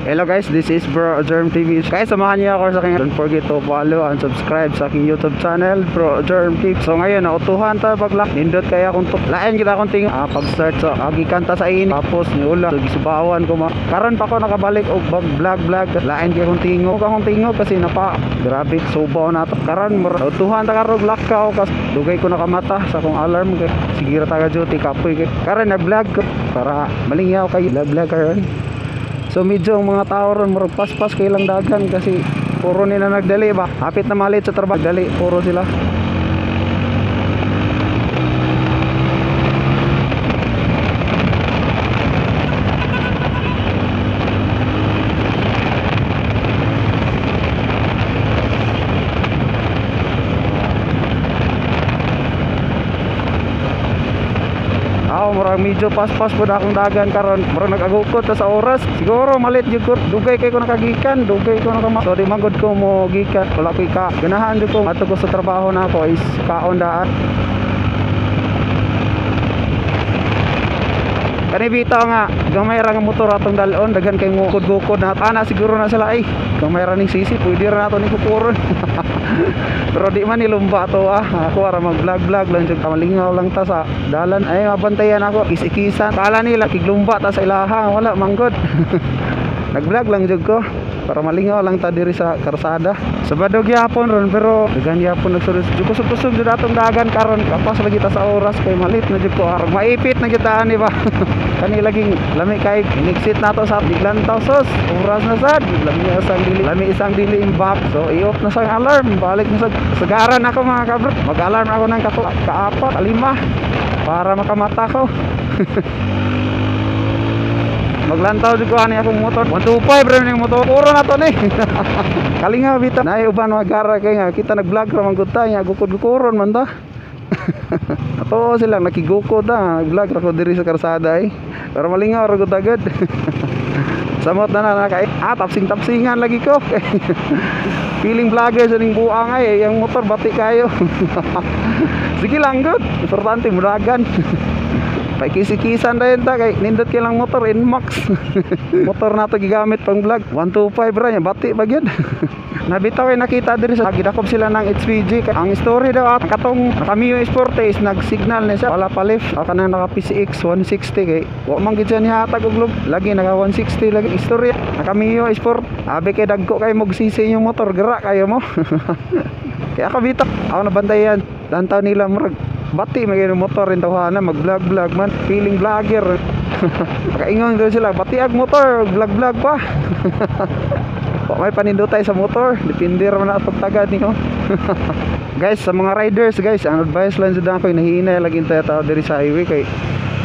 Hello guys, this is Bro Germ TV. Guys, samahan niyo ako sa aking, don't forget to follow and subscribe sa aking YouTube channel, Bro Germ TV. So ngayon, nautuhan tayo paglak. Nindot kaya akong lain kita akong ting pag-start sa agikanta sa ini. Tapos niula, so gisubawan ko karon pa ko nakabalik og vlog. Lain kaya akong tingog kasi napa grabe subaw na to. Karon nautuhan ta karog lakaw kas dugay ko nakamata sa akong alarm kay sige ra taga duty kapoy kay karon nag-vlog ko para malingyaw kay vlog karon. So medyo ang mga tao ron murag paspas kay lang dagan kasi puro nila nagdali ba. Hapit na malit sa trabaho, dali puro sila. Murag medyo paspas po na akong dagan karon murag nag-agukot sa oras siguro malit jud ko dugay kay ko nakagikan so di magod ko mo gikan wala ko ka ganahan jud ko ato ko sa trabaho na ako is kaon daan kani bitaw nga gamay ra nga motor atong dalon daghan kay mo gukod na ana siguro na sila ay gamay ra ning sisi pwede ra nato ni kukuron pero di man nilumba to ako ara mag-vlog lang jud kamalingaw lang ta sa dalan ay mabantayan ako kisikisan kala nila kiglumba ta sa ilaha wala manggod nag-vlog lang jud ko para malingaw lang ta diri sa karsada sabado gyapon ron pero daghan gyapon nagsurus jud ko kusog jud atong dagan karon kapas lagi ta sa oras kay malit na jud ko arang maipit na jud ta ani ba kani laging lami kay inexit nato sa Biglantaw sos oras na sad lami isang dili imbak so i-off na sa alarm balik na sa sagaran ako mga kabrot mag-alarm ako ng kaapat lima para makamata ko maglantaw jud ko ani akong motor 125 bro ning motor puro na to ni kalinga bitaw nay uban magara kay nga kita nag-vlog ra man gud ta nya gukod-gukoron man ta ato sila nakigukod nag-vlog ra ko diri sa karsada pero malingaw ra gud agad samot na kay tapsing-tapsingan lagi ko feeling vlogger sa ning buang ay yang motor bati kayo sige lang gud importante muragan pay kisi-kisan rin ta kay nindot kay lang motor Inmax motor na to gigamit pang vlog 125 ra nya bati ba gyud nabitaw ay nakita diri sa gidakop sila ng HPG ang story daw at katong Cameo Sporte is nag-signal na siya wala pa lift aka na naka PCX 160 kay wa man gid siya nihatag og log lagi naka 160 lagi istorya Cameo Sport abi kay dagko kay mogsisi yung motor gra kayo mo kaya ako bitaw ako nabantayan lantaw nila murag bati may motor rin tawhana mag-vlog man feeling vlogger kaingon daw sila bati ag motor vlog pa may panindotay sa motor depende ra man atong tagad niko guys sa mga riders guys ang advice lang jud ako nahihinay lagi tayo diri sa highway kay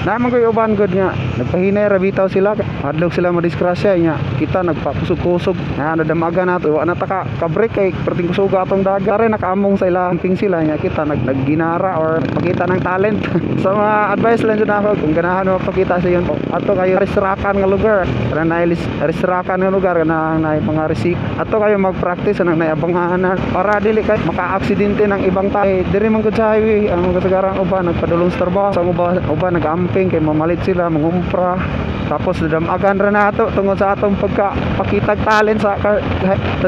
naman ko uban good nga nagpahinay ra bitaw sila adlok sila madiskrasya nya kita nagpakusog-kusog na nadamaga nato wa na ta ka break kay perting kusog atong daga rin nakaamong sa ilang ping sila nya kita nagginara or pakita ng talent so mga advice lang jud ako kung ganahan mo pakita sa iyon ato kayo resrakan nga lugar kana na resrakan nga lugar na mga resik ato kayo mag-practice nang naiabangahan para dili kay maka-aksidente ng ibang tao diri man gud sa highway ang kasagaran uban nagpadulong sa trabaho sa uban nag-amping kay mamalit sila mangumpra tapos damagan ra nato tungod sa atong pagpakitag talent sa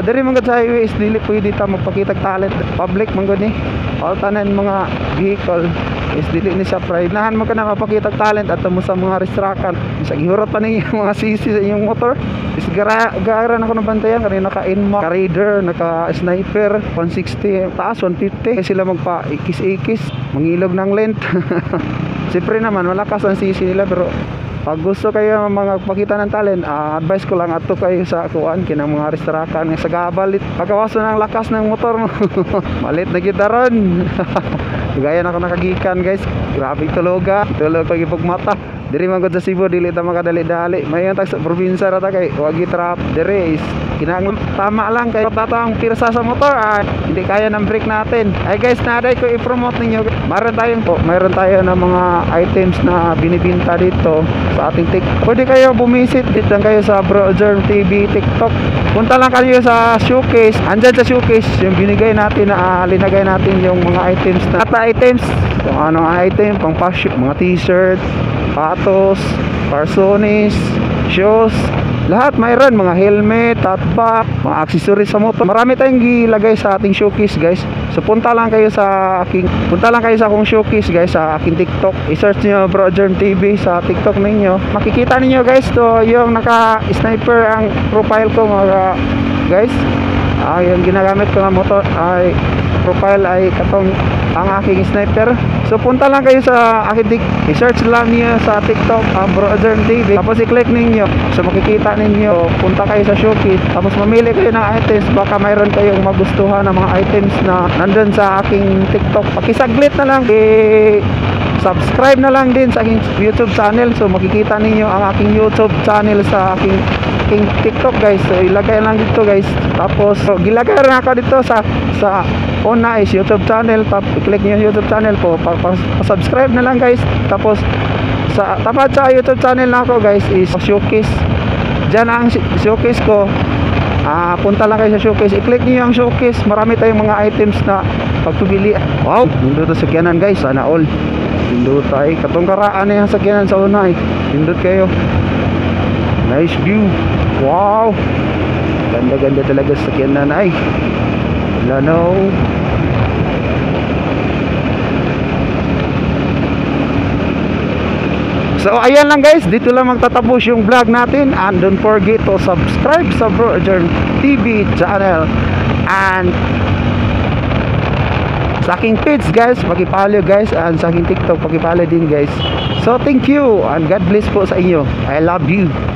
diri man gud sa highway is dili pwede ta magpakitag talent public man gud ni all tanan mga vehicle is dili ni siya pride nahan mo ka na mapakitag talent at mo sa mga restrakan sa gihurot pa ninyo mga sisi sa inyong motor is gara na ako nabantayan kanina naka Inmax ka Raider naka Sniper 160 taas 150 kaya sila magpa ikis mangilog ng length siyempre naman malakas ang sisi nila pero pag gusto kayo mga pakita ng talent advice ko lang ato kayo sa kuan kinang mga restrakan nga sa gabalit pagkawaso ng lakas ng motor mo malit na gitaron gaya na ako nakagikan guys grabe tulog ko gipugmata diri man gud sa Cebu dili ta makadali-dali may ang sa probinsya ra ta kay wagi trap diri is kinahanglan tama lang kay tatang pirsa sa motor hindi kaya ng brake natin ay guys naday ko i-promote ninyo mayroon tayo ng mga items na binibenta dito sa ating TikTok pwede kayo bumisit dito kayo sa Bro Germ TV TikTok punta lang kayo sa showcase andyan sa showcase yung binigay natin na linagay natin yung mga items na items kung anong item pang fashion mga t-shirt patos, parsones, shoes Lahat mayroon, mga helmet, top back, mga accessories sa motor. Marami tayong gilagay sa ating showcase, guys. So punta lang kayo sa akong showcase, guys, sa aking TikTok. I-search niyo Bro Adjourn TV sa TikTok ninyo. Makikita niyo, guys, to yung naka-sniper ang profile ko, mga guys. Yung ginagamit ko na motor ay profile ay katong ang aking sniper. So punta lang kayo sa aking i-search lang niyo sa TikTok Bro Adjourn TV, tapos i-click ninyo. So makikita ninyo, punta kayo sa showcase, tapos mamili kayo ng items. Baka mayroon kayong magustuhan ng mga items na nandun sa aking TikTok. Pakisaglit na lang, subscribe na lang din sa aking YouTube channel. So makikita ninyo ang aking YouTube channel sa aking TikTok, guys. So ilagay lang dito, guys. Tapos so, gilagay rin ako dito sa una is YouTube channel. I-click niyo yung YouTube channel ko, pa-subscribe na lang, guys. Tapos sa tapat sa YouTube channel na ako, guys, is showcase. Diyan ang showcase ko. Punta lang kayo sa showcase, i-click niyo yung showcase. Marami tayong mga items na pagpipili. Wow, nindot sa sakyanan, guys. Sana all nindot ay katong karaan na yung sakyanan sa una eh. Nindot kayo. Nice view. Wow, ganda-ganda talaga sa sakyanan ay. Lano. So ayan lang, guys, dito lang magtatapos yung vlog natin, and don't forget to subscribe sa Bro Adjourn TV channel, and sa aking page, guys, paki-follow, guys, and sa aking TikTok paki-follow din, guys. So thank you and God bless po sa inyo. I love you.